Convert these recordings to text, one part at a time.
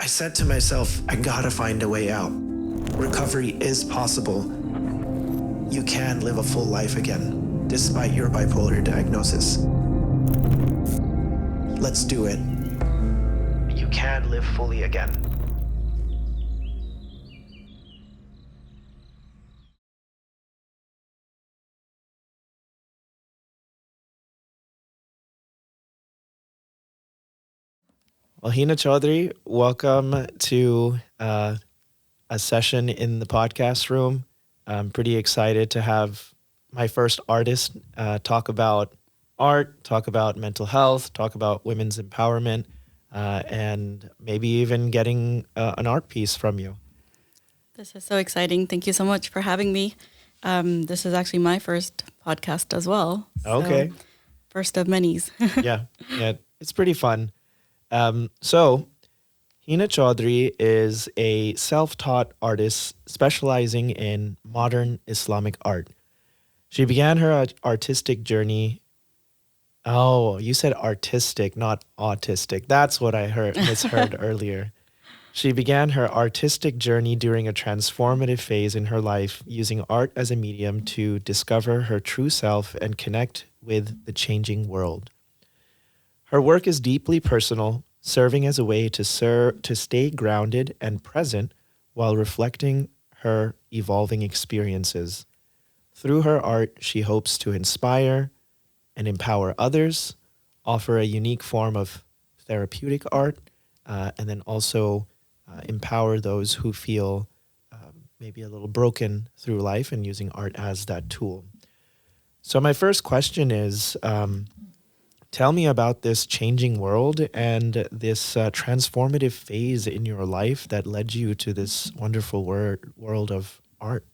I said to myself, I gotta find a way out. Recovery is possible. You can live a full life again, despite your bipolar diagnosis. Let's do it. You can live fully again. Well, Hina Chaudhry, welcome to a session in the podcast room. I'm pretty excited to have my first artist talk about art, talk about mental health, talk about women's empowerment, and maybe even getting an art piece from you. This is so exciting. Thank you so much for having me. This is actually my first podcast as well. Okay. So, first of many's. yeah, it's pretty fun. So Hina Chaudhry is a self-taught artist specializing in modern Islamic art. She began her artistic journey. Oh, you said artistic, not autistic. That's what I misheard earlier. She began her artistic journey during a transformative phase in her life, using art as a medium to discover her true self and connect with the changing world. Her work is deeply personal, serving as a way to stay grounded and present while reflecting her evolving experiences. Through her art, she hopes to inspire and empower others, offer a unique form of therapeutic art, and then also empower those who feel maybe a little broken through life and using art as that tool. So my first question is, tell me about this changing world and this transformative phase in your life that led you to this wonderful world of art.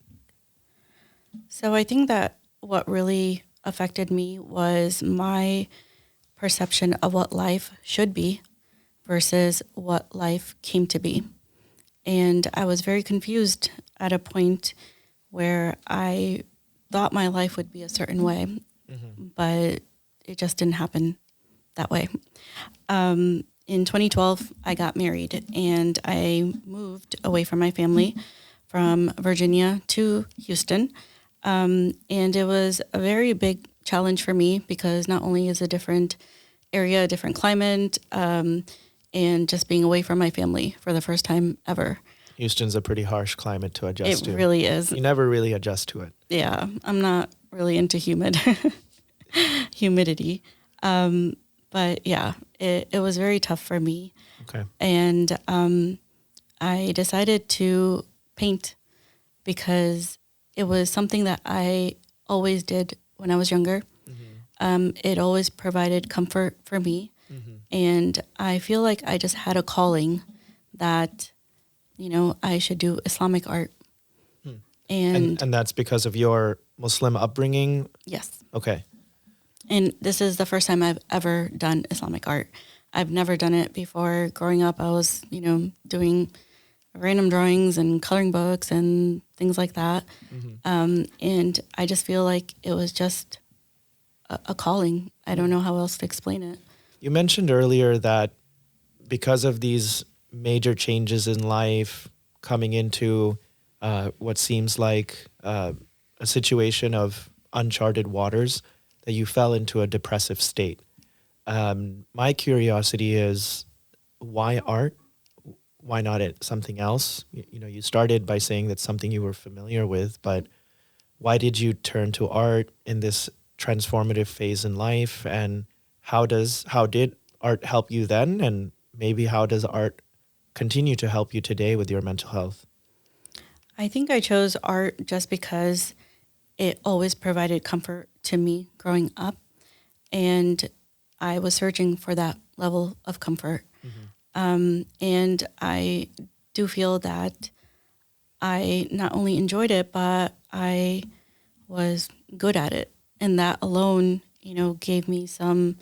So I think that what really affected me was my perception of what life should be versus what life came to be. And I was very confused at a point where I thought my life would be a certain way, but it just didn't happen that way. In 2012, I got married and I moved away from my family from Virginia to Houston. And it was a very big challenge for me because not only is a different area, a different climate, and just being away from my family for the first time ever. Houston's a pretty harsh climate to adjust to. It really is. You never really adjust to it. Yeah, I'm not really into humidity. But yeah, it was very tough for me. Okay. And I decided to paint because it was something that I always did when I was younger. It always provided comfort for me. And I feel like I just had a calling that, I should do Islamic art. And that's because of your Muslim upbringing? Yes. Okay. And this is the first time I've ever done Islamic art. I've never done it before. Growing up, I was, doing random drawings and coloring books and things like that. And I just feel like it was just a calling. I don't know how else to explain it. You mentioned earlier that because of these major changes in life, coming into what seems like a situation of uncharted waters, that you fell into a depressive state. My curiosity is, why art? Why not something else? You started by saying that's something you were familiar with, but why did you turn to art in this transformative phase in life? And how did art help you then? And maybe how does art continue to help you today with your mental health? I think I chose art just because it always provided comfort to me growing up. And I was searching for that level of comfort. And I do feel that I not only enjoyed it, but I was good at it. And that alone, gave me some,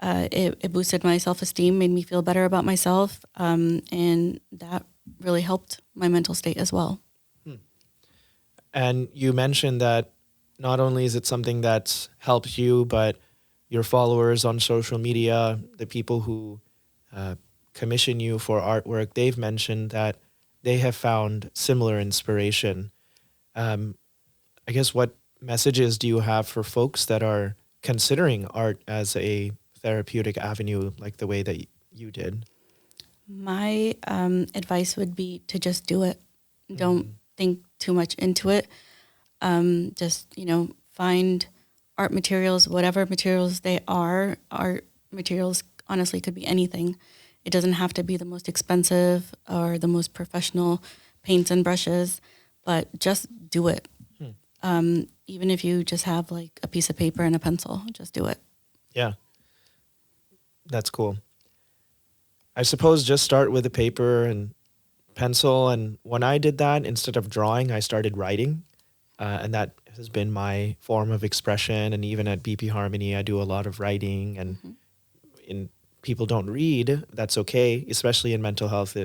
it boosted my self-esteem, made me feel better about myself. And that really helped my mental state as well. And you mentioned that not only is it something that's helped you, but your followers on social media, the people who commission you for artwork, they've mentioned that they have found similar inspiration. Um, I guess what messages do you have for folks that are considering art as a therapeutic avenue, like the way that you did? My advice would be to just do it. Don't Mm, think too much into it. Just, find art materials, whatever materials they are. Art materials honestly could be anything. It doesn't have to be the most expensive or the most professional paints and brushes, but just do it. hmm. Even if you just have like a piece of paper and a pencil, just do it. Yeah, that's cool. I suppose just start with a paper and pencil. And when I did that, instead of drawing, I started writing. And that has been my form of expression. And even at BP Harmony, I do a lot of writing. And Hmm. in people don't read, that's okay, especially in mental health,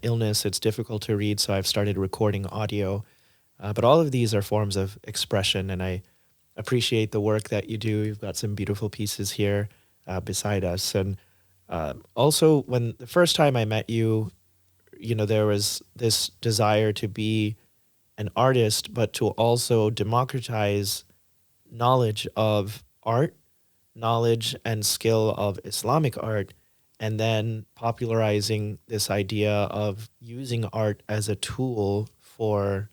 illness, it's difficult to read. So I've started recording audio. But all of these are forms of expression. And I appreciate the work that you do. You've got some beautiful pieces here beside us. And also, when the first time I met you, there was this desire to be an artist, but to also democratize knowledge of art, knowledge and skill of Islamic art, and then popularizing this idea of using art as a tool for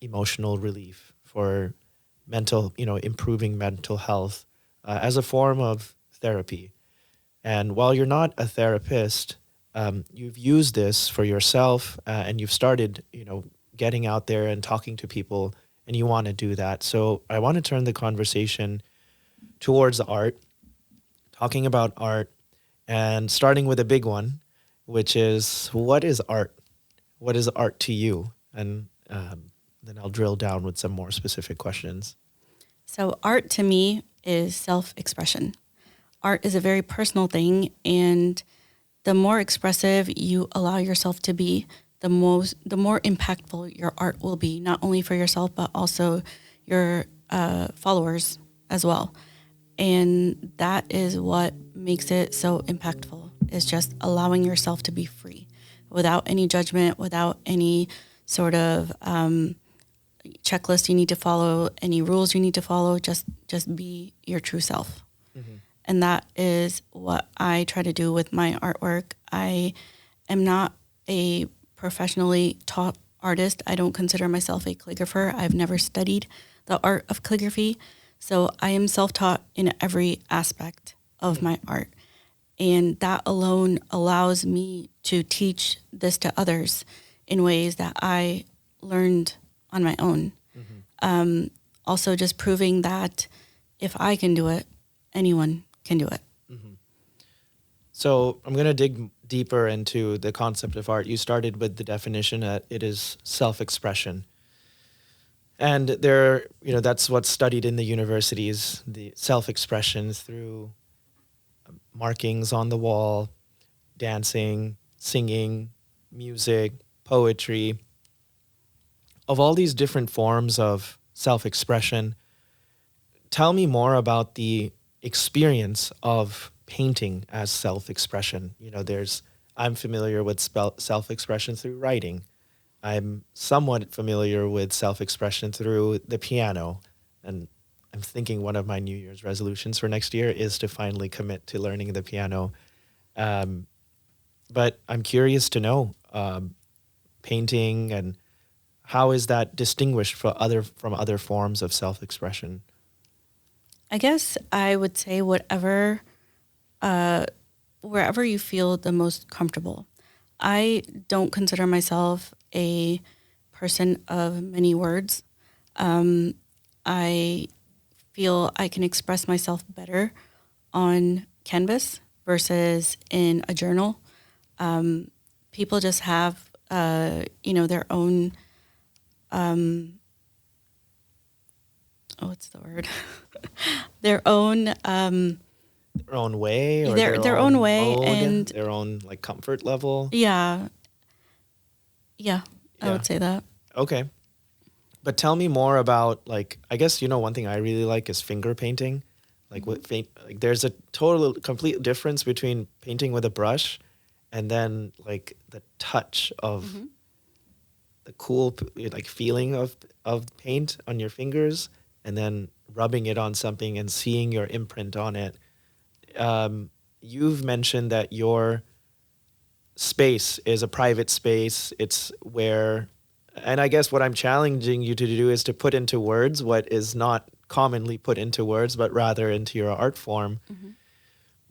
emotional relief, for improving mental health as a form of therapy. And while you're not a therapist, you've used this for yourself, and you've started, getting out there and talking to people, and you want to do that. So I want to turn the conversation towards art, talking about art, and starting with a big one, which is, what is art? What is art to you? And then I'll drill down with some more specific questions. So, art to me is self expression. Art is a very personal thing, and the more expressive you allow yourself to be, the more impactful your art will be, not only for yourself but also your followers as well. And that is what makes it so impactful, is just allowing yourself to be free without any judgment, without any sort of checklist you need to follow, any rules you need to follow. Just be your true self. Mm-hmm. And that is what I try to do with my artwork. I am not a professionally taught artist. I don't consider myself a calligrapher. I've never studied the art of calligraphy. So I am self-taught in every aspect of my art. And that alone allows me to teach this to others in ways that I learned on my own. Mm-hmm. Also, just proving that if I can do it, anyone can do it. Mm-hmm. So I'm going to dig deeper into the concept of art. You started with the definition that it is self-expression. And that's what's studied in the universities, the self-expression through markings on the wall, dancing, singing, music, poetry, of all these different forms of self-expression. Tell me more about the experience of painting as self-expression. I'm familiar with self-expression through writing. I'm somewhat familiar with self-expression through the piano. And I'm thinking one of my New Year's resolutions for next year is to finally commit to learning the piano. Um, but I'm curious to know painting, and how is that distinguished from other forms of self-expression? I guess I would say wherever you feel the most comfortable. I don't consider myself a person of many words. I feel I can express myself better on canvas versus in a journal. People just have, their own, what's the word? their own, Their own way, or their their own own way, mode, and their own like comfort level? yeah, yeah, I Yeah. would say that. Okay. But tell me more about, like, I guess, one thing I really like is finger painting. Like, Mhm. there's a total complete difference between painting with a brush and then like the touch of Mm-hmm. the cool like feeling of paint on your fingers, and then rubbing it on something and seeing your imprint on it. You've mentioned that your space is a private space. It's where, and I guess what I'm challenging you to do is to put into words what is not commonly put into words, but rather into your art form. Mm-hmm.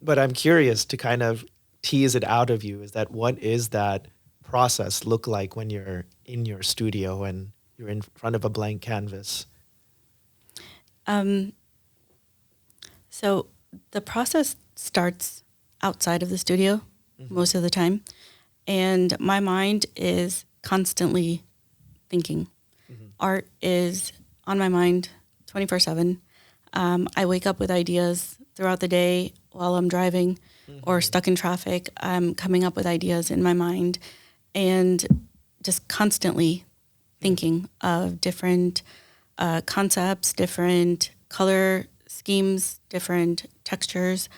But I'm curious to kind of tease it out of you, is that what is that process look like when you're in your studio and you're in front of a blank canvas? Um, so the process starts outside of the studio Mm-hmm. most of the time, and my mind is constantly thinking. Mm-hmm. Art is on my mind 24/7. I wake up with ideas throughout the day while I'm driving or Mm-hmm. stuck in traffic. I'm coming up with ideas in my mind and just constantly thinking of different concepts, different color schemes, different textures,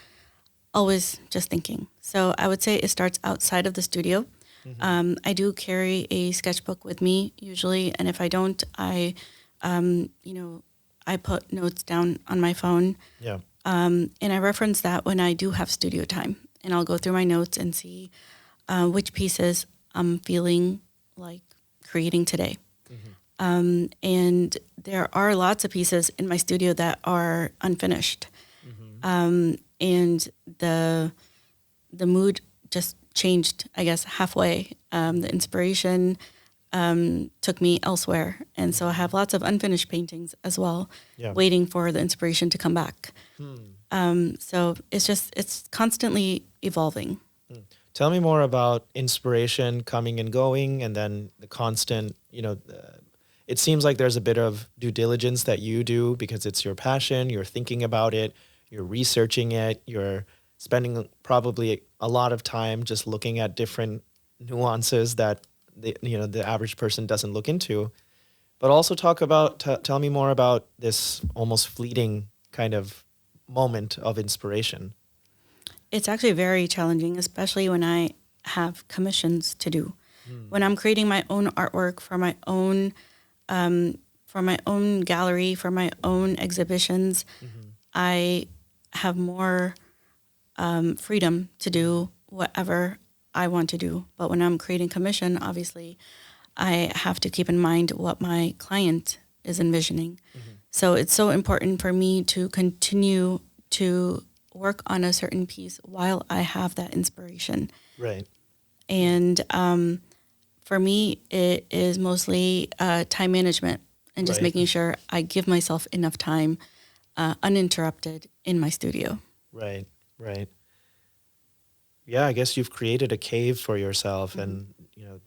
always just thinking. So I would say it starts outside of the studio. Mm-hmm. I do carry a sketchbook with me usually, and if I don't, you know, I put notes down on my phone, Yeah. and I reference that when I do have studio time, and I'll go through my notes and see which pieces I'm feeling like creating today. Mm-hmm. And there are lots of pieces in my studio that are unfinished, Mm-hmm. and the mood just changed, I guess, halfway. The inspiration took me elsewhere. And so I Mm-hmm. have lots of unfinished paintings as well, Yeah. waiting for the inspiration to come back. Hmm. So it's constantly evolving. Hmm. Tell me more about inspiration coming and going, and then the constant, it seems like there's a bit of due diligence that you do because it's your passion, you're thinking about it, you're researching it, you're spending probably a lot of time just looking at different nuances that the average person doesn't look into. But also tell me more about this almost fleeting kind of moment of inspiration. It's actually very challenging, especially when I have commissions to do. Hmm. When I'm creating my own artwork for my own gallery, for my own exhibitions, Mm-hmm. I have more freedom to do whatever I want to do. But when I'm creating commission, obviously, I have to keep in mind what my client is envisioning. Mm-hmm. So it's so important for me to continue to work on a certain piece while I have that inspiration. Right. And for me, it is mostly time management and just Right. making sure I give myself enough time uninterrupted in my studio. Right. Right. Yeah, I guess you've created a cave for yourself, Hmm. and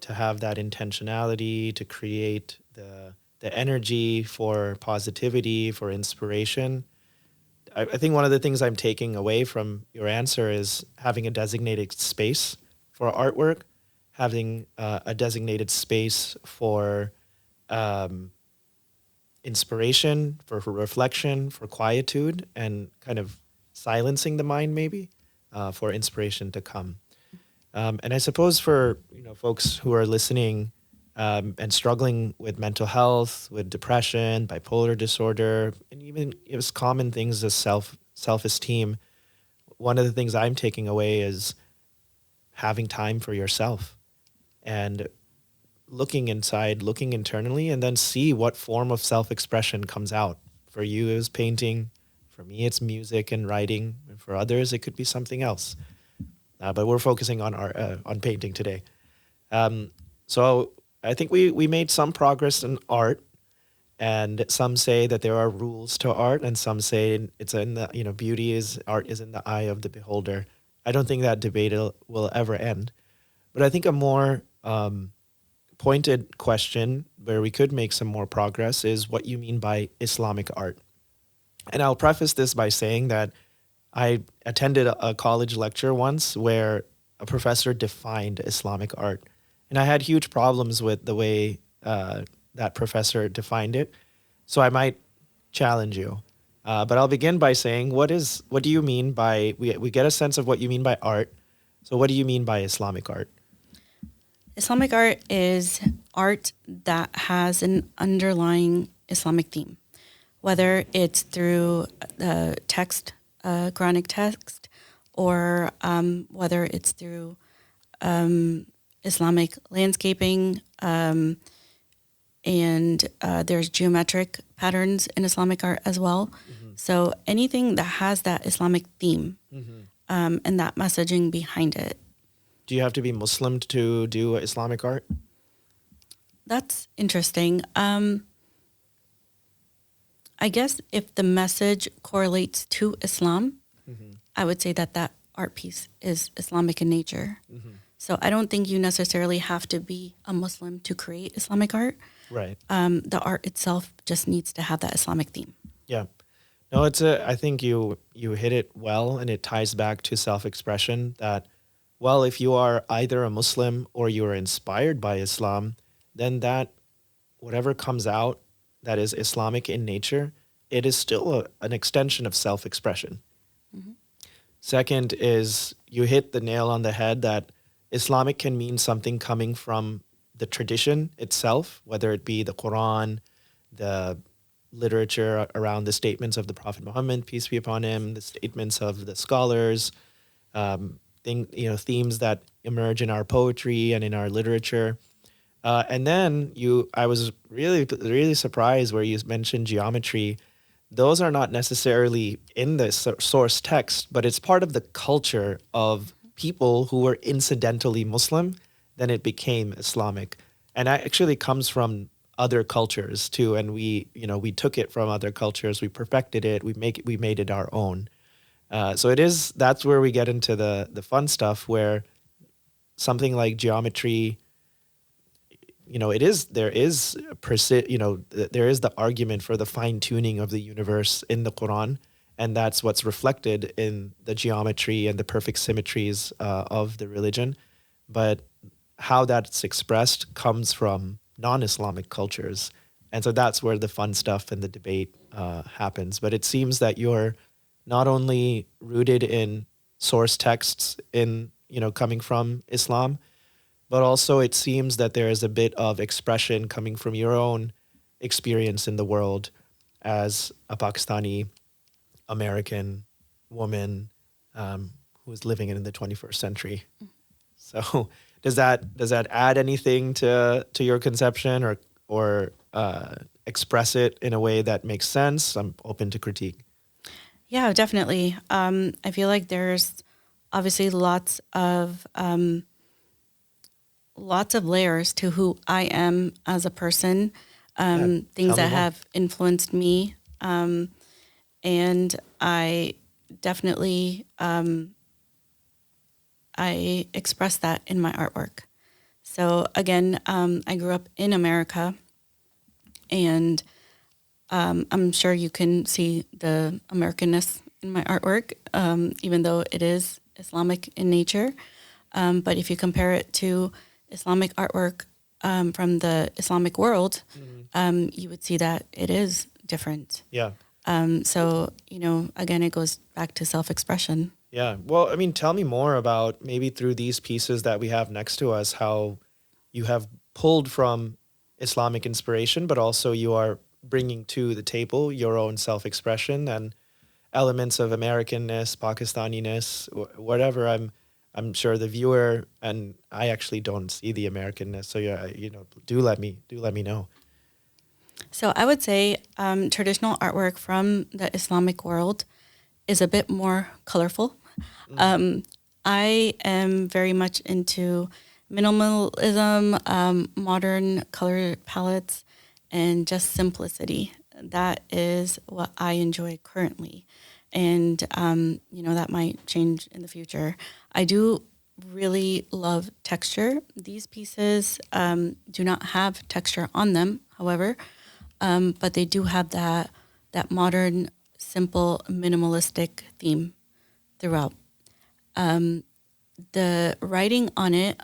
to have that intentionality, to create the energy for positivity, for inspiration. I think one of the things I'm taking away from your answer is having a designated space for artwork, having a designated space for um, inspiration, for reflection, for quietude, and kind of silencing the mind, maybe, for inspiration to come. And I suppose for folks who are listening and struggling with mental health, with depression, bipolar disorder, and even as common things as self esteem, one of the things I'm taking away is having time for yourself and looking inside, looking internally, and then see what form of self expression comes out. For you, it was painting. For me, it's music and writing. And for others, it could be something else. But we're focusing on on painting today. Um, so I think we made some progress in art, and some say that there are rules to art, and some say it's in the beauty is art is in the eye of the beholder. I don't think that debate will ever end, but I think a more pointed question where we could make some more progress is what you mean by Islamic art. And I'll preface this by saying that I attended a college lecture once where a professor defined Islamic art, and I had huge problems with the way that professor defined it. So I might challenge you, but I'll begin by saying, what do you mean by we get a sense of what you mean by art, So what do you mean by Islamic art? Islamic art is art that has an underlying Islamic theme, whether it's through the text, Quranic text, or whether it's through Islamic landscaping, and there's geometric patterns in Islamic art as well. Mm-hmm. So anything that has that Islamic theme Mm-hmm. and that messaging behind it. Do you have to be Muslim to do Islamic art? That's interesting. I guess if the message correlates to Islam, Mm-hmm. I would say that that art piece is Islamic in nature. Mm-hmm. So I don't think you necessarily have to be a Muslim to create Islamic art. Right. The art itself just needs to have that Islamic theme. Yeah. No, I think you hit it well, and it ties back to self-expression that, well, if you are either a Muslim or you are inspired by Islam, then that whatever comes out that is Islamic in nature, it is still an extension of self-expression. Mhm. Second is you hit the nail on the head that Islamic can mean something coming from the tradition itself, whether it be the Quran, the literature around the statements of the Prophet Muhammad, peace be upon him, the statements of the scholars, themes that emerge in our poetry and in our literature. And then I was really, really surprised where you mentioned geometry. Those are not necessarily in the source text, but it's part of the culture of people who were incidentally Muslim. Then it became Islamic, and that actually comes from other cultures too. And we took it from other cultures, we perfected it, we made it our own. So that's where we get into the fun stuff, where something like geometry, there is there is the argument for the fine tuning of the universe in the Quran, and that's what's reflected in the geometry and the perfect symmetries of the religion. But how that's expressed comes from non-Islamic cultures, and so that's where the fun stuff and the debate happens. But it seems that you're not only rooted in source texts in coming from Islam, but also it seems that there is a bit of expression coming from your own experience in the world as a Pakistani American woman who is living in the 21st century. So does that add anything to your conception, or express it in a way that makes sense? I'm open to critique. Yeah, definitely. I feel like there's obviously lots of layers to who I am as a person, Yeah, things tell me that more. have influenced me. And I definitely, I express that in my artwork. So again, I grew up in America, and I'm sure you can see the Americanness in my artwork, even though it is Islamic in nature. But if you compare it to Islamic artwork from the Islamic world, Mhm. you would see that it is different. Yeah. So, again, it goes back to self-expression. Yeah. Well, I mean, tell me more about maybe through these pieces that we have next to us, how you have pulled from Islamic inspiration, but also you are bringing to the table your own self-expression and elements of Americanness, Pakistaniness, whatever. I'm sure the viewer and I actually don't see the Americanness. So yeah, do let me know. So I would say traditional artwork from the Islamic world is a bit more colorful. Mm. Um, I am very much into minimalism, modern color palettes, and just simplicity. That is what I enjoy currently. And, that might change in the future. I do really love texture. These pieces do not have texture on them, however, but they do have that modern, simple, minimalistic theme throughout. The writing on it,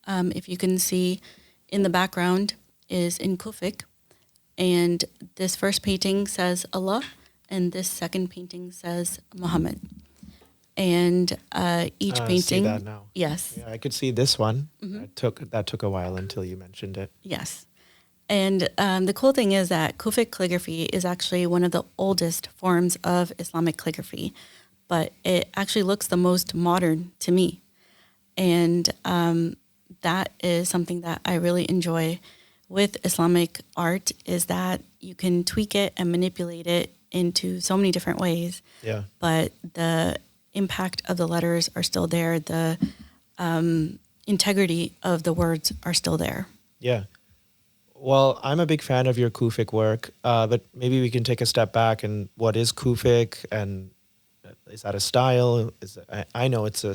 if you can see in the background, is in Kufic. And this first painting says Allah, and this second painting says Muhammad. and each See that painting, now. yes, Yeah, I could see this one. That took a while until you mentioned it. yes. And the cool thing is that Kufic calligraphy is actually one of the oldest forms of Islamic calligraphy, but it actually looks the most modern to me. And that is something that I really enjoy with Islamic art, is that you can tweak it and manipulate it into so many different ways, Yeah. but the impact of the letters are still there. The integrity of the words are still there. Yeah. Well, I'm a big fan of your Kufic work, but maybe we can take a step back and what is Kufic, and is that a style? I know it's a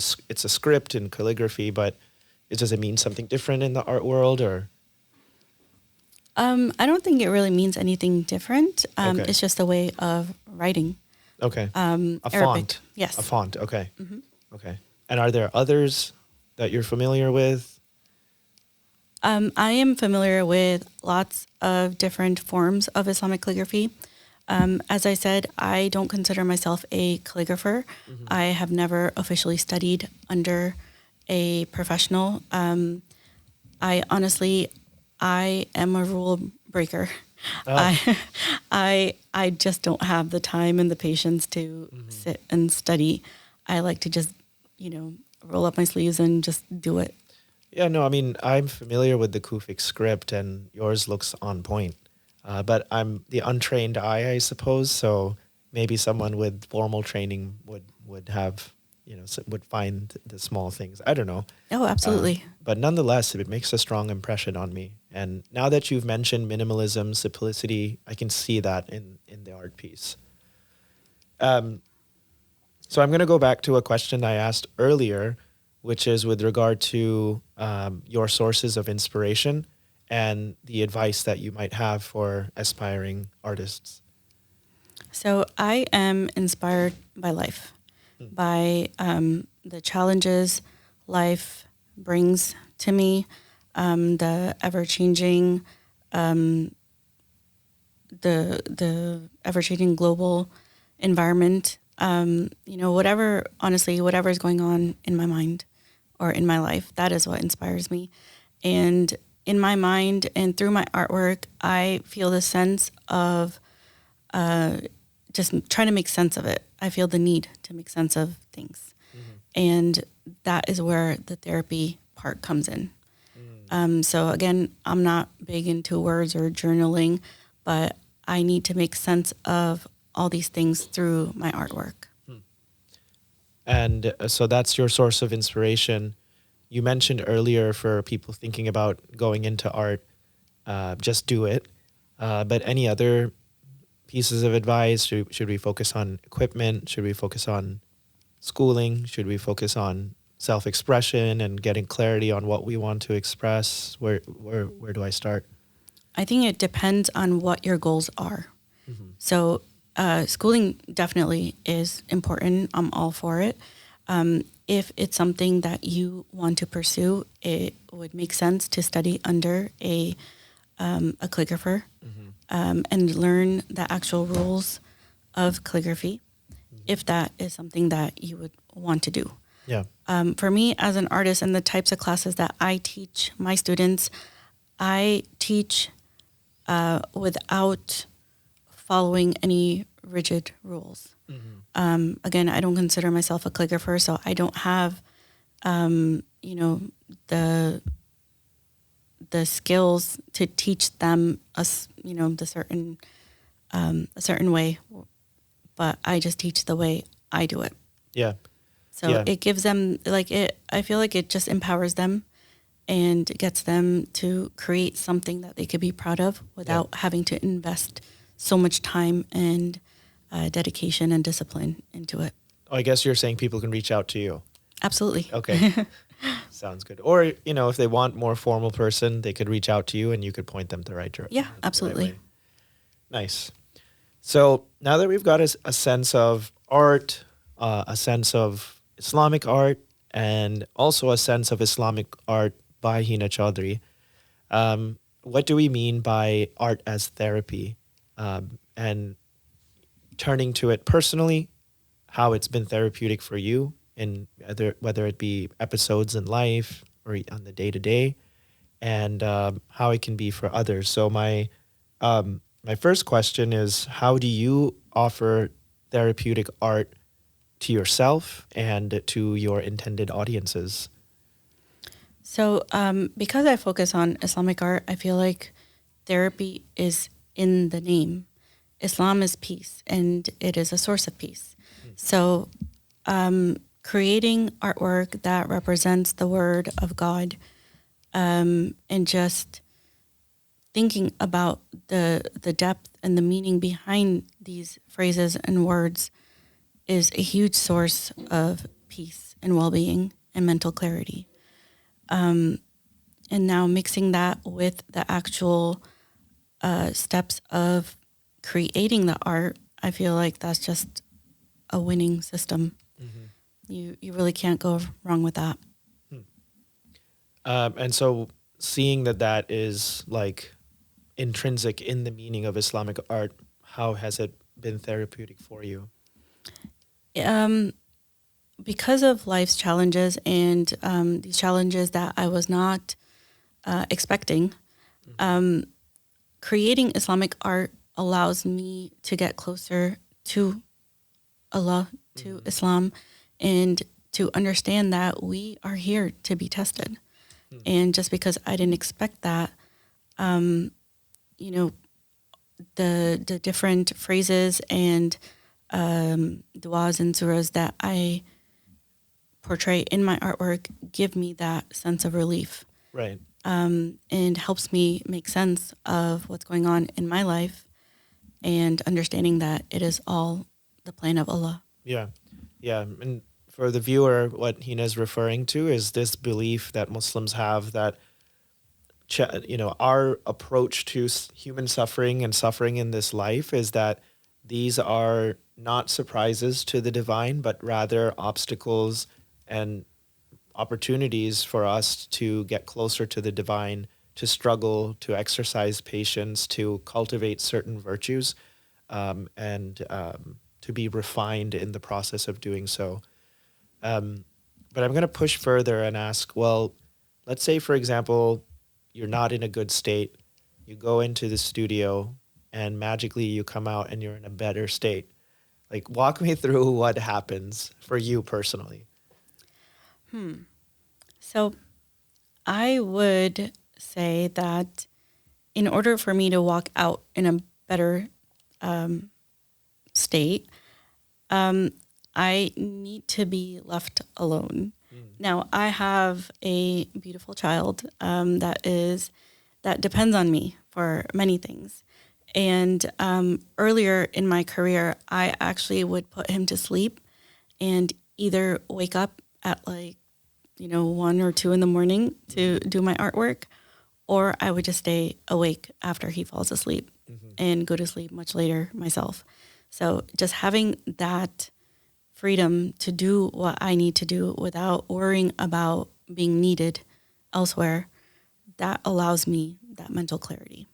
script in calligraphy, but does it mean something different in the art world, or? I don't think it really means anything different. Okay. It's just a way of writing. Okay. A Arabic, font. yes. A font. Okay. Okay. And are there others that you're familiar with? I am familiar with lots of different forms of Islamic calligraphy. As I said, I don't consider myself a calligrapher. I have never officially studied under a professional. I honestly, I am a rule breaker. Oh. I just don't have the time and the patience to sit and study. I like to just, roll up my sleeves and just do it. Yeah, no, I mean, I'm familiar with the Kufic script, and yours looks on point. But I'm the untrained eye, I suppose. So maybe someone with formal training would have, would find the small things. I don't know. Oh, absolutely. But nonetheless, it makes a strong impression on me. And now that you've mentioned minimalism, simplicity, I can see that in the art piece. So I'm going to go back to a question I asked earlier, which is with regard to your sources of inspiration and the advice that you might have for aspiring artists. So I am inspired by life, by the challenges life brings to me, the ever-changing, the ever-changing global environment. Whatever is going on in my mind or in my life, that is what inspires me. And in my mind and through my artwork, I feel the sense of just trying to make sense of it. I feel the need to make sense of things. And that is where the therapy part comes in. So again, I'm not big into words or journaling, but I need to make sense of all these things through my artwork. And so that's your source of inspiration. You mentioned earlier for people thinking about going into art, just do it. But any other pieces of advice? Should we focus on equipment? Should we focus on schooling? Should we focus on self-expression and getting clarity on what we want to express? Where do I start? I think it depends on what your goals are. So schooling definitely is important. I'm all for it. If it's something that you want to pursue, it would make sense to study under a calligrapher and learn the actual rules of calligraphy, if that is something that you would want to do. Yeah. For me as an artist and the types of classes that I teach my students, I teach without following any rigid rules. Again, I don't consider myself a calligrapher, so I don't have, the skills to teach them a certain way, but I just teach the way I do it. Yeah. So Yeah. it gives them I feel like it just empowers them and gets them to create something that they could be proud of without having to invest so much time and dedication and discipline into it. Oh, I guess you're saying people can reach out to you. Absolutely. Okay. Sounds good. Or, if they want more formal person, they could reach out to you and you could point them the right direction. Yeah, absolutely. Nice. So now that we've got a sense of art, a sense of Islamic art, and also a sense of Islamic art by Hina Chaudhry, what do we mean by art as therapy? And turning to it personally, how it's been therapeutic for you, in whether it be episodes in life or on the day to day, and how it can be for others. So my first question is, how do you offer therapeutic art to yourself and to your intended audiences? So, because I focus on Islamic art, I feel like therapy is in the name. Islam is peace, and it is a source of peace. So, creating artwork that represents the word of God, and just thinking about the depth and the meaning behind these phrases and words is a huge source of peace and well-being and mental clarity. And now mixing that with the actual steps of creating the art, I feel like that's just a winning system. You really can't go wrong with that. And so seeing that that is like intrinsic in the meaning of Islamic art, how has it been therapeutic for you? Um, because of life's challenges and these challenges that I was not expecting, creating Islamic art allows me to get closer to Allah, to Islam, and to understand that we are here to be tested. And just because I didn't expect that, you know, the different phrases and du'as and surahs that I portray in my artwork give me that sense of relief, Right. and helps me make sense of what's going on in my life and understanding that it is all the plan of Allah. Yeah. Yeah. And for the viewer, what Hina is referring to is this belief that Muslims have that, our approach to human suffering and suffering in this life is that these are not surprises to the divine, but rather obstacles and opportunities for us to get closer to the divine, to struggle, to exercise patience, to cultivate certain virtues, and to be refined in the process of doing so. But I'm going to push further and ask, well, let's say, for example, you're not in a good state. You go into the studio and magically you come out and you're in a better state. Like, walk me through what happens for you personally. So I would say that in order for me to walk out in a better state, I need to be left alone. Now, I have a beautiful child that depends on me for many things. And earlier in my career, I actually would put him to sleep and either wake up at 1 or 2 in the morning to do my artwork, or I would just stay awake after he falls asleep and go to sleep much later myself. So just having that freedom to do what I need to do without worrying about being needed elsewhere, that allows me that mental clarity.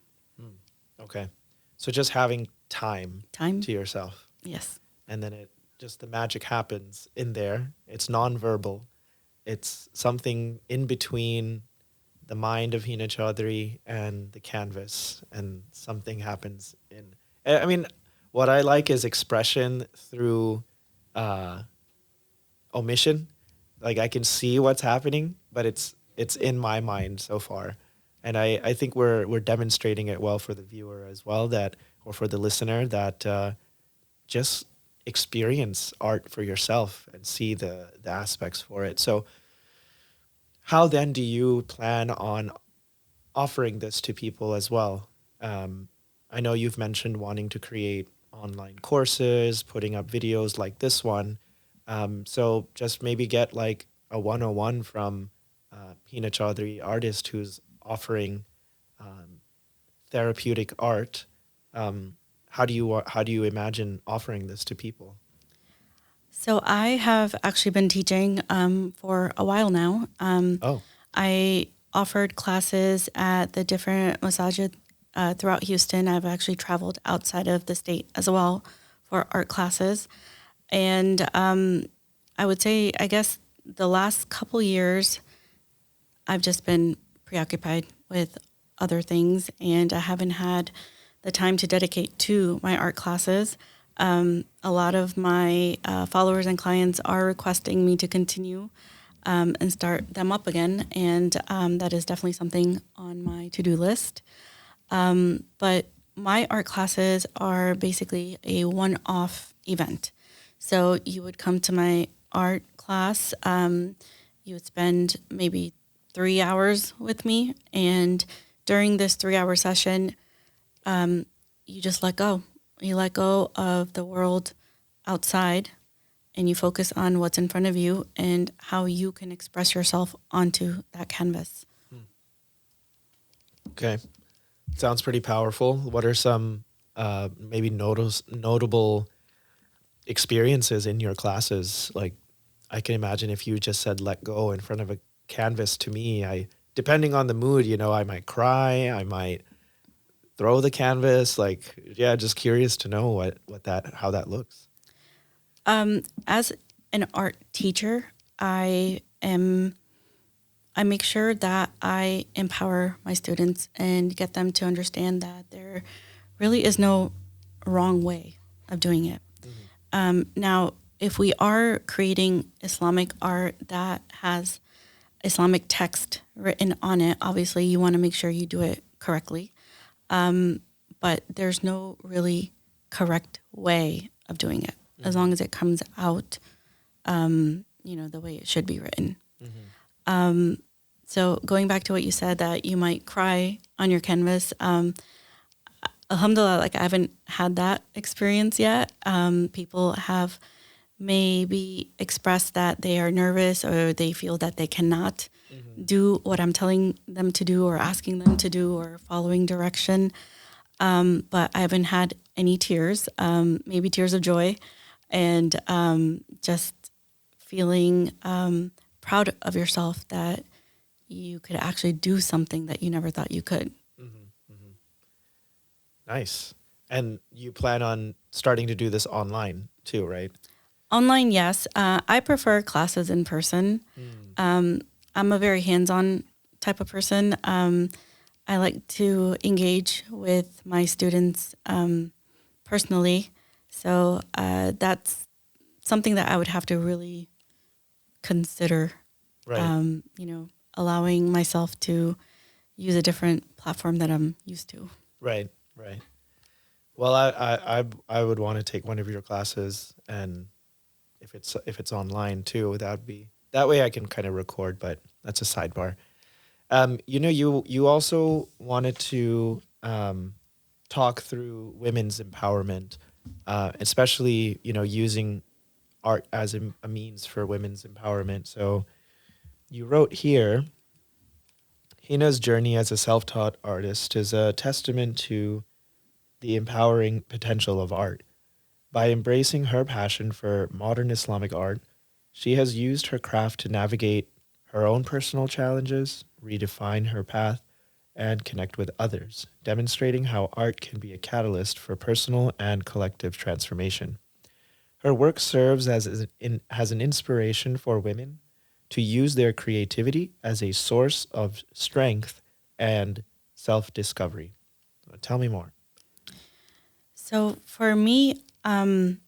Okay. So just having time Time? to yourself. Yes. And then the magic happens in there. It's nonverbal. It's something in between the mind of Hina Chaudhry and the canvas, and something happens I mean, what I like is expression through omission. Like, I can see what's happening, but it's in my mind so far. And I think we're demonstrating it well for the viewer as well, that, or for the listener, that just experience art for yourself and see the aspects for it. So how then do you plan on offering this to people as well? I know you've mentioned wanting to create online courses, putting up videos like this one. So just maybe get like a 101 from Hina Chaudhry, artist who's offering therapeutic art. How do you imagine offering this to people? So I have actually been teaching for a while now. Oh, I offered classes at the different masajid throughout Houston. I've actually traveled outside of the state as well for art classes. And I would say, I guess, the last couple years, I've just been preoccupied with other things, and I haven't had the time to dedicate to my art classes. A lot of my followers and clients are requesting me to continue and start them up again, and that is definitely something on my to-do list. But my art classes are basically a one-off event. So you would come to my art class, you would spend maybe 3 hours with me, and during this 3 hour session, you just let go. You let go of the world outside, and you focus on what's in front of you and how you can express yourself onto that canvas. Okay. Sounds pretty powerful. What are some maybe notable experiences in your classes? Like, I can imagine if you just said let go in front of a canvas to me, depending on the mood, I might cry, I might throw the canvas. Like, yeah, just curious to know how that looks. As an art teacher, I make sure that I empower my students and get them to understand that there really is no wrong way of doing it. Now, if we are creating Islamic art that has Islamic text written on it, obviously you want to make sure you do it correctly. But there's no really correct way of doing it, as long as it comes out, the way it should be written. So going back to what you said, that you might cry on your canvas, alhamdulillah, like I haven't had that experience yet. People have maybe expressed that they are nervous or they feel that they cannot do what I'm telling them to do or asking them to do or following direction. But I haven't had any tears, maybe tears of joy, and just feeling proud of yourself that you could actually do something that you never thought you could. Nice. And you plan on starting to do this online too, right? Online, yes. I prefer classes in person. I'm a very hands-on type of person. I like to engage with my students personally. So that's something that I would have to really consider, Right. allowing myself to use a different platform that I'm used to. Right. Right. Well, I would want to take one of your classes, and if it's online too, that way I can kind of record, but that's a sidebar. You also wanted to talk through women's empowerment, especially using art as a means for women's empowerment. So you wrote here, Hina's journey as a self-taught artist is a testament to the empowering potential of art. By embracing her passion for modern Islamic art, she has used her craft to navigate her own personal challenges, redefine her path, and connect with others, demonstrating how art can be a catalyst for personal and collective transformation. Her work serves as an inspiration for women to use their creativity as a source of strength and self-discovery. Tell me more. So for me, the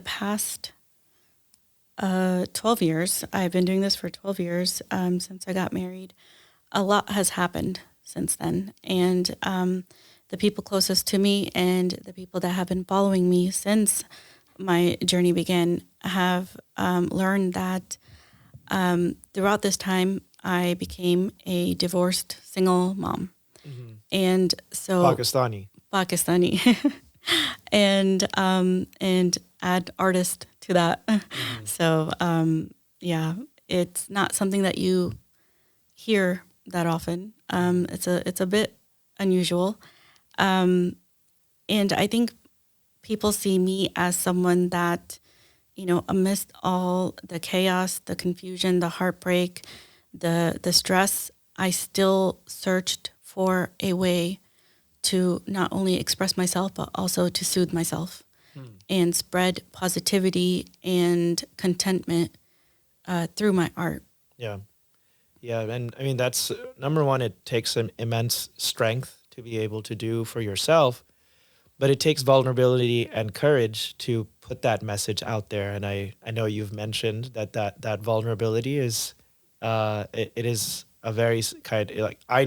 past 12 years, I've been doing this for 12 years since I got married. A lot has happened since then. And the people closest to me and the people that have been following me since my journey began have learned that throughout this time, I became a divorced single mom. And so Pakistani, and add artist to that. So yeah, it's not something that you hear that often. It's a bit unusual, and I think people see me as someone that, amidst all the chaos, the confusion, the heartbreak, the stress, I still searched for a way to not only express myself, but also to soothe myself. and spread positivity and contentment through my art. Yeah. Yeah. And I mean, that's number one, it takes an immense strength to be able to do for yourself, but it takes vulnerability and courage to put that message out there. And I know you've mentioned that vulnerability is, it is a very kind, like, I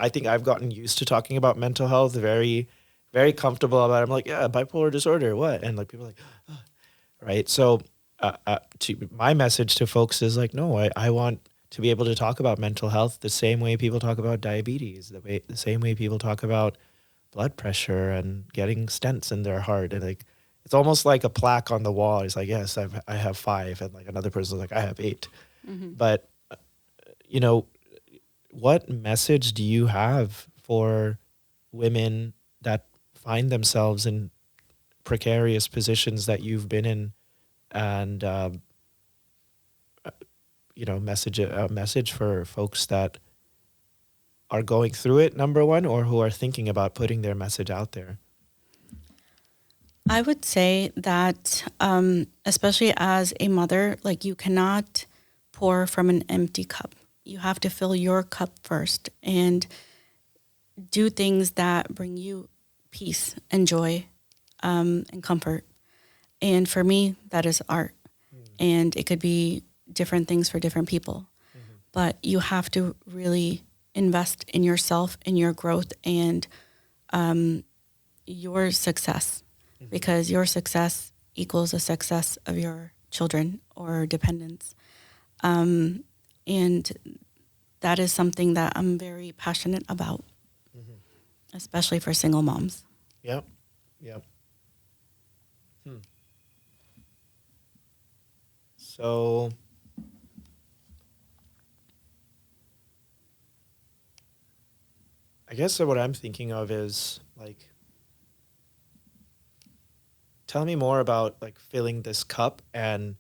think I've gotten used to talking about mental health, very, very comfortable about it. I'm like, yeah, bipolar disorder, what? And like, people are like, right. So my message to folks is like, no, I want to be able to talk about mental health the same way people talk about diabetes, the same way people talk about blood pressure and getting stents in their heart. And like, it's almost like a plaque on the wall. It's like, yes, I have 5. And like another person's like, I have 8. But, you know, what message do you have for women that find themselves in precarious positions that you've been in, and a message for folks that are going through it, number one, or who are thinking about putting their message out there? I would say that, especially as a mother, like, you cannot pour from an empty cup. You have to fill your cup first and do things that bring you peace and joy, and comfort. And for me, that is art. And it could be different things for different people. But you have to really invest in yourself, in your growth, and your success, because your success equals the success of your children or dependents. And that is something that I'm very passionate about, especially for single moms. Yep. Yep. So I guess what I'm thinking of is like, tell me more about like filling this cup. And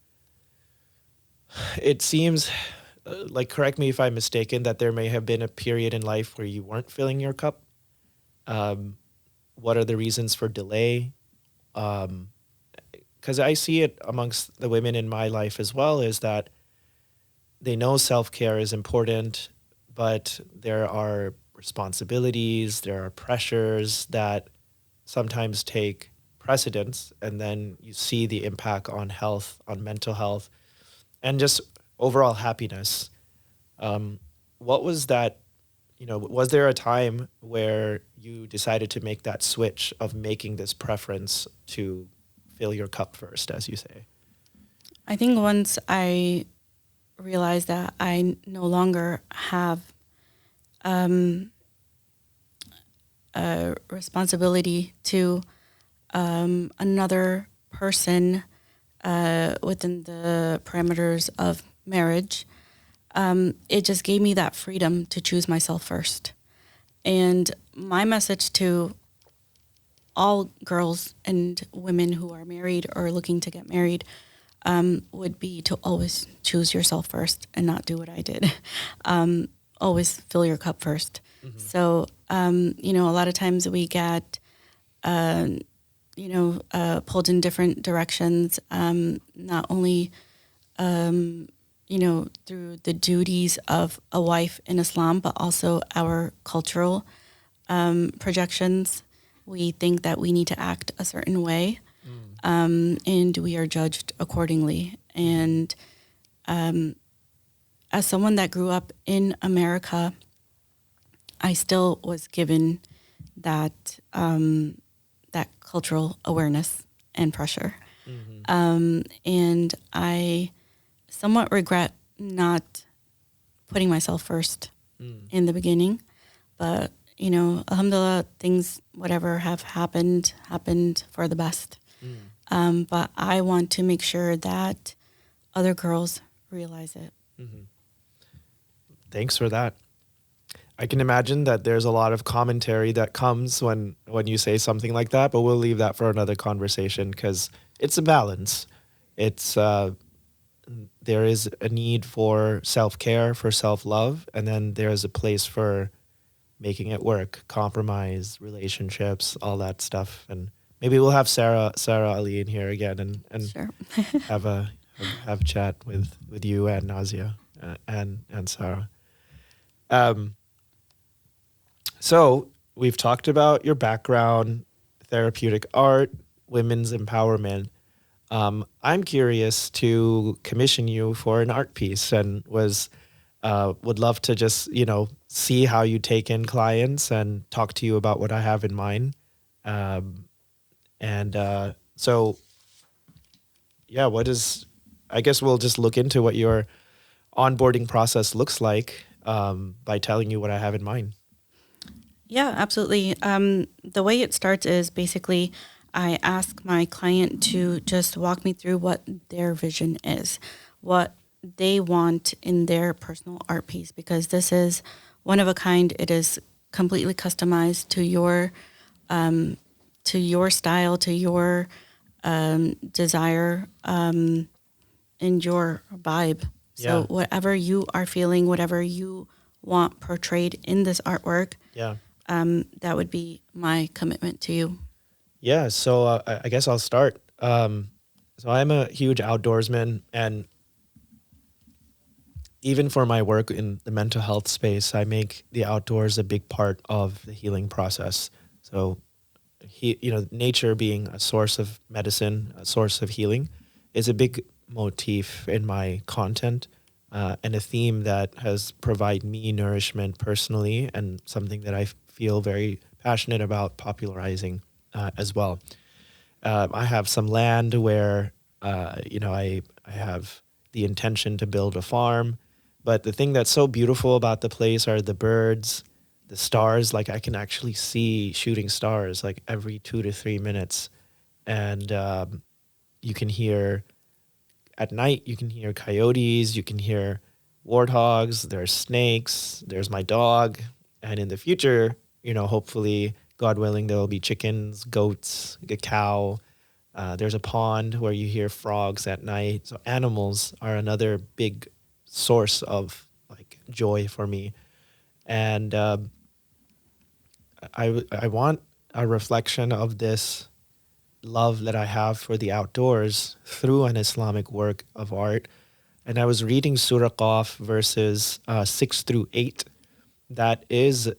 it seems like, correct me if I'm mistaken, that there may have been a period in life where you weren't filling your cup. What are the reasons for delay? Because I see it amongst the women in my life as well, is that they know self-care is important, but there are responsibilities, there are pressures that sometimes take precedence, and then you see the impact on health, on mental health, and just overall happiness. What was that? Was there a time where you decided to make that switch of making this preference to fill your cup first, as you say? I think once I realized that I no longer have a responsibility to another person within the parameters of marriage, it just gave me that freedom to choose myself first. And my message to all girls and women who are married or looking to get married would be to always choose yourself first and not do what I did. Always fill your cup first. So, a lot of times we get, pulled in different directions, not only, through the duties of a wife in Islam, but also our cultural projections. We think that we need to act a certain way, and we are judged accordingly. And as someone that grew up in America, I still was given that that cultural awareness and pressure. And I somewhat regret not putting myself first in the beginning. But, alhamdulillah, things, whatever have happened for the best. But I want to make sure that other girls realize it. Thanks for that. I can imagine that there's a lot of commentary that comes when you say something like that, but we'll leave that for another conversation, because it's a balance. It's there is a need for self-care, for self-love, and then there's a place for making it work, compromise, relationships, all that stuff, and maybe we'll have Sarah Ali in here again and Sure. have a have a chat with you and Nazia and Sarah. Um, so we've talked about your background, therapeutic art, women's empowerment. I'm curious to commission you for an art piece, and would love to just see how you take in clients and talk to you about what I have in mind. Um, and so yeah, what is? I guess we'll just look into what your onboarding process looks like by telling you what I have in mind. Yeah, absolutely. The way it starts is basically I ask my client to just walk me through what their vision is, what they want in their personal art piece, because this is one of a kind. It is completely customized to your style, to your desire, and your vibe. So Yeah, whatever you are feeling, whatever you want portrayed in this artwork, yeah, that would be my commitment to you. yeah. So I guess I'll start. So I'm a huge outdoorsman, and even for my work in the mental health space, I make the outdoors a big part of the healing process. So, nature being a source of medicine, a source of healing, is a big motif in my content and a theme that has provided me nourishment personally and something that I feel very passionate about popularizing as well. I have some land where I have the intention to build a farm, but the thing that's so beautiful about the place are the birds, the stars. Like I can actually see shooting stars like every 2 to 3 minutes, and you can hear at night. You can hear coyotes. You can hear warthogs. There's snakes. There's my dog, and in the future, hopefully, God willing, there will be chickens, goats, a cow. There's a pond where you hear frogs at night. So animals are another big source of like joy for me, and I want a reflection of this love that I have for the outdoors through an Islamic work of art. And I was reading Surah Qaf verses 6 through 8. That is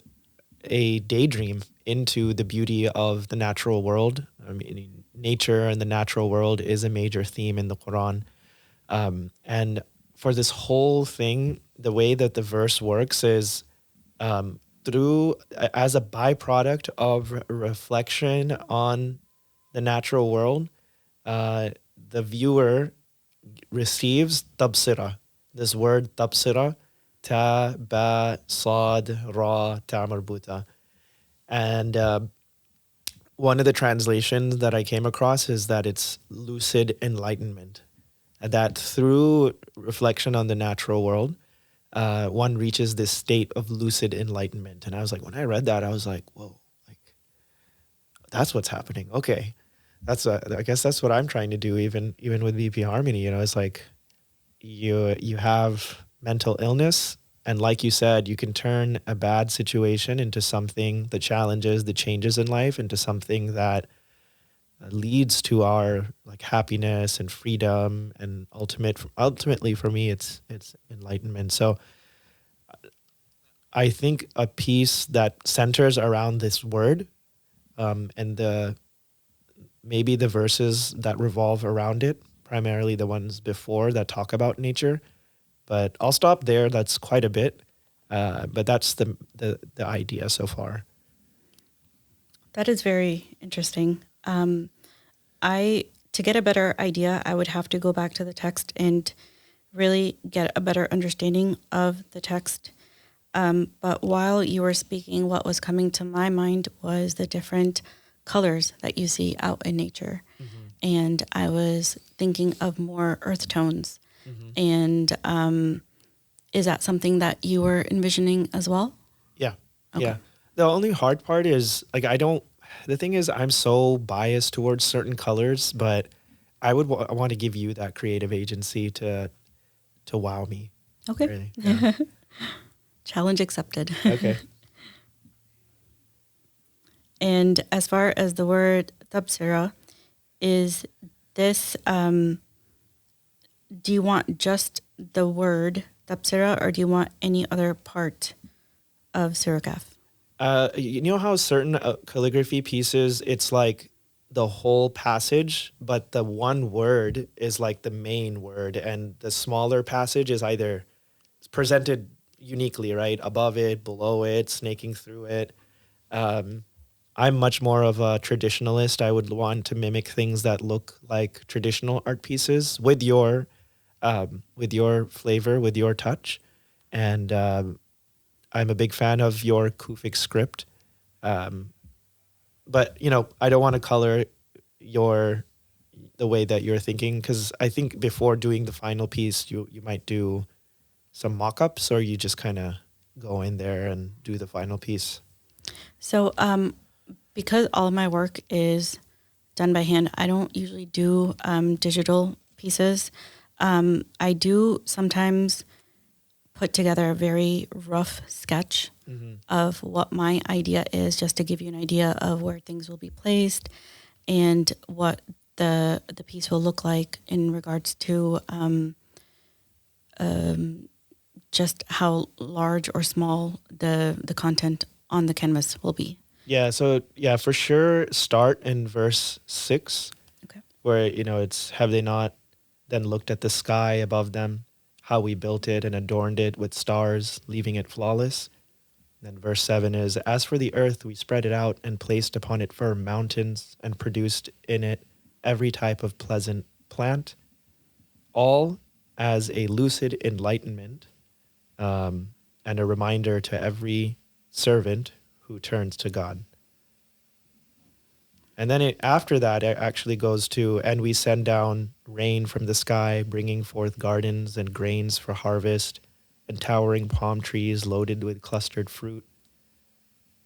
a daydream into the beauty of the natural world. I mean, nature and the natural world is a major theme in the Quran. And for this whole thing, the way that the verse works is through as a byproduct of reflection on the natural world, uh, the viewer receives tabsira. This word tabsira, ta, ba, sad, ra, ta marbuta. And one of the translations that I came across is that it's lucid enlightenment. And that through reflection on the natural world, one reaches this state of lucid enlightenment. And I was like, when I read that, I was like, whoa, like that's what's happening. Okay, I guess that's what I'm trying to do. Even with BP Harmony, it's like you have mental illness, and like you said, you can turn a bad situation into something, the challenges, the changes in life, into something that leads to our like happiness and freedom and ultimately for me it's enlightenment. So I think a piece that centers around this word and the maybe the verses that revolve around it, primarily the ones before that talk about nature. But I'll stop there. That's quite a bit, but that's the idea so far. That is very interesting. I to get a better idea, I would have to go back to the text and really get a better understanding of the text. But while you were speaking, what was coming to my mind was the different colors that you see out in nature. Mm-hmm. And I was thinking of more earth tones. Mm-hmm. And is that something that you were envisioning as well? Yeah, Okay. yeah. The only hard part is like I don't. The thing is, I'm so biased towards certain colors, but I want to give you that creative agency to wow me. Okay. Really, yeah. Challenge accepted. Okay. And as far as the word Tabsira, is this, do you want just the word Tabsira or do you want any other part of Suragaf? You know how certain calligraphy pieces, it's like the whole passage, but the one word is like the main word, and the smaller passage is either presented uniquely, right? Above it, below it, snaking through it. Um, I'm much more of a traditionalist. I would want to mimic things that look like traditional art pieces with your flavor, with your touch. And I'm a big fan of your Kufic script. Um, but I don't want to color your the way that you're thinking, because I think before doing the final piece, you might do some mock-ups, or you just kind of go in there and do the final piece. So, because all of my work is done by hand, I don't usually do digital pieces. I do sometimes put together a very rough sketch of what my idea is, just to give you an idea of where things will be placed and what the piece will look like in regards to just how large or small the content on the canvas will be. Yeah, so yeah, for sure start in verse 6, Okay. where it's, have they not then looked at the sky above them, how we built it and adorned it with stars, leaving it flawless. Then verse 7 is, as for the earth, we spread it out and placed upon it firm mountains and produced in it every type of pleasant plant, all as a lucid enlightenment, and a reminder to every servant who turns to God. And then after that, it actually goes to, and we send down rain from the sky, bringing forth gardens and grains for harvest, and towering palm trees loaded with clustered fruit,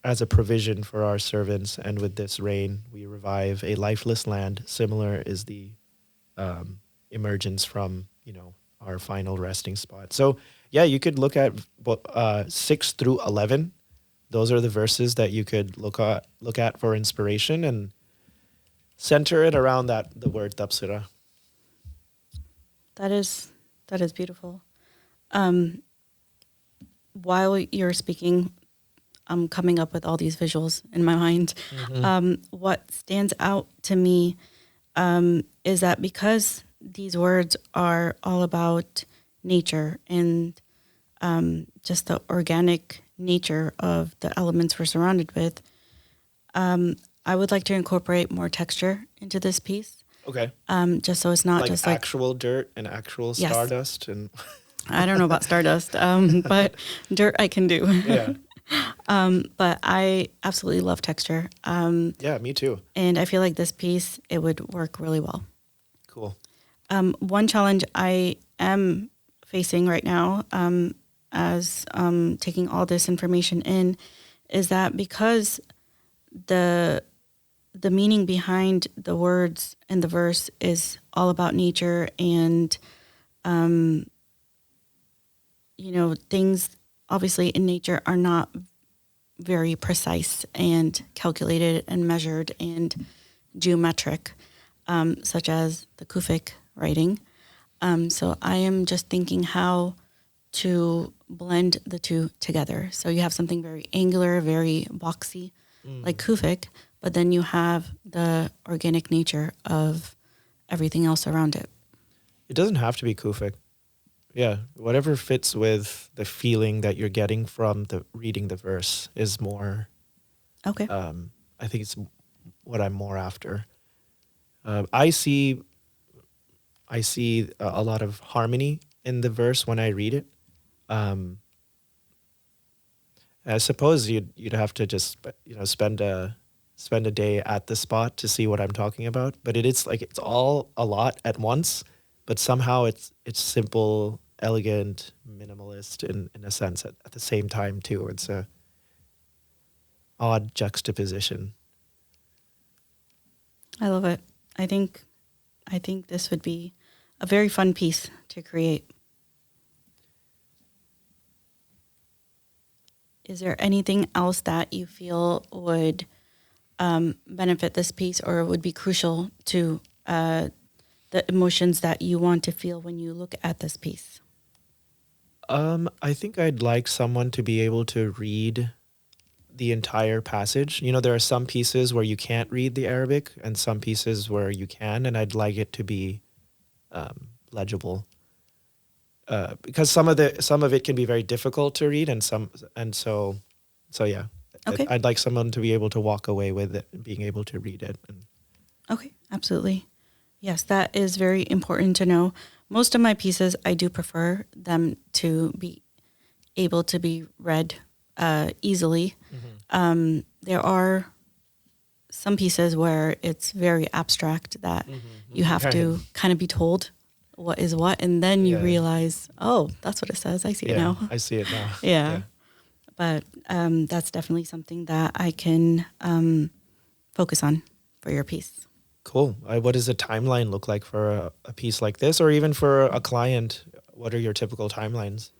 as a provision for our servants. And with this rain, we revive a lifeless land. Similar is the emergence from, our final resting spot. So, yeah, you could look at 6 through 11. Those are the verses that you could look at for inspiration, and center it around the word tapsira. That is beautiful. While you're speaking, I'm coming up with all these visuals in my mind. What stands out to me is that because these words are all about nature and just the organic nature of the elements we're surrounded with, I would like to incorporate more texture into this piece. Okay. Just so it's not Like just like actual dirt and actual Yes. stardust and I don't know about stardust, but dirt I can do. yeah. But I absolutely love texture. Yeah, me too. And I feel like this piece, it would work really well. Cool. One challenge I am facing right now, as taking all this information in, is that because the meaning behind the words in the verse is all about nature and things obviously in nature are not very precise and calculated and measured and geometric, such as the Kufic writing. So I am just thinking how to blend the two together. So you have something very angular, very boxy, like Kufic, but then you have the organic nature of everything else around it. It doesn't have to be Kufic. Yeah, whatever fits with the feeling that you're getting from the reading the verse is more. Okay. I think it's what I'm more after. I see a lot of harmony in the verse when I read it. I suppose you'd have to just spend a day at the spot to see what I'm talking about. But it's like it's all a lot at once, but somehow it's simple, elegant, minimalist in a sense at the same time too. It's a odd juxtaposition. I love it. I think this would be a very fun piece to create. Is there anything else that you feel would benefit this piece or would be crucial to the emotions that you want to feel when you look at this piece? I think I'd like someone to be able to read the entire passage. You know, there are some pieces where you can't read the Arabic and some pieces where you can, and I'd like it to be legible. Because some of it can be very difficult to read, and so yeah, Okay. I'd like someone to be able to walk away with it and being able to read it. And Okay, absolutely. Yes, that is very important to know. Most of my pieces, I do prefer them to be able to be read easily. There are some pieces where it's very abstract that you have to kind of be told what is what, and then you Yeah. realize, oh, that's what it says. I see it now. I see it now. Yeah. But that's definitely something that I can focus on for your piece. Cool. What does a timeline look like for a piece like this, or even for a client? What are your typical timelines?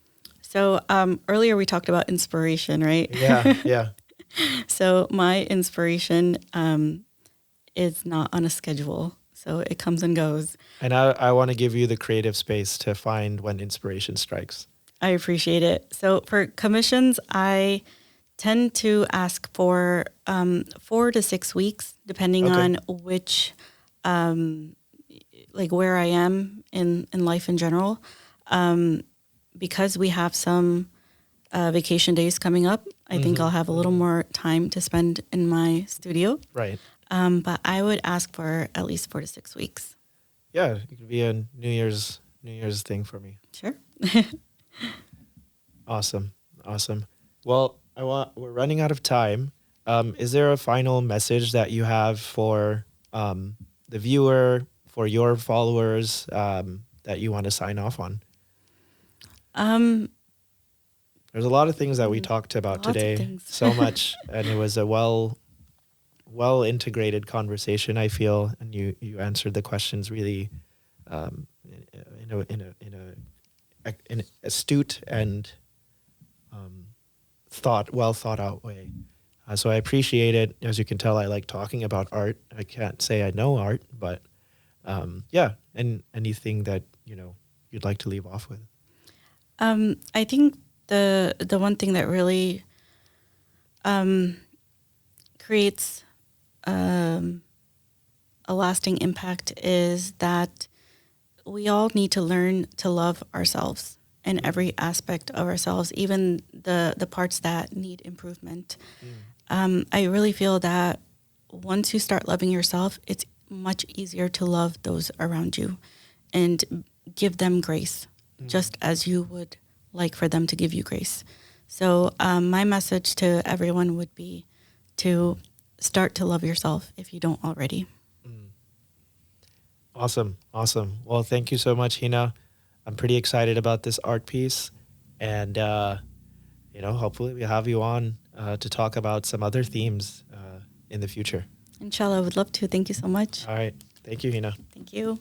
So earlier we talked about inspiration, right? Yeah. So my inspiration is not on a schedule. So it comes and goes. And I want to give you the creative space to find when inspiration strikes. I appreciate it. So for commissions, I tend to ask for 4 to 6 weeks, depending Okay. on which, like where I am in life in general. Because we have some vacation days coming up, I think I'll have a little more time to spend in my studio. Right. But I would ask for at least 4 to 6 weeks. Yeah, it could be a New Year's thing for me. Sure. Awesome. Well, we're running out of time. Is there a final message that you have for the viewer, for your followers, that you want to sign off on? There's a lot of things that we talked about Lots of today, things. so much, and it was a well integrated conversation, I feel, and you answered the questions really in a astute and well thought out way. So I appreciate it. As you can tell, I like talking about art. I can't say I know art, but yeah, and anything that you'd like to leave off with. I think the one thing that really creates a lasting impact is that we all need to learn to love ourselves in every aspect of ourselves, even the parts that need improvement. I really feel that once you start loving yourself, it's much easier to love those around you and give them grace, just as you would like for them to give you grace. So my message to everyone would be to start to love yourself if you don't already. Awesome. Well, thank you so much, Hina. I'm pretty excited about this art piece, and hopefully we have you on to talk about some other themes in the future. Inshallah, I would love to. Thank you so much. All right. Thank you, Hina. Thank you.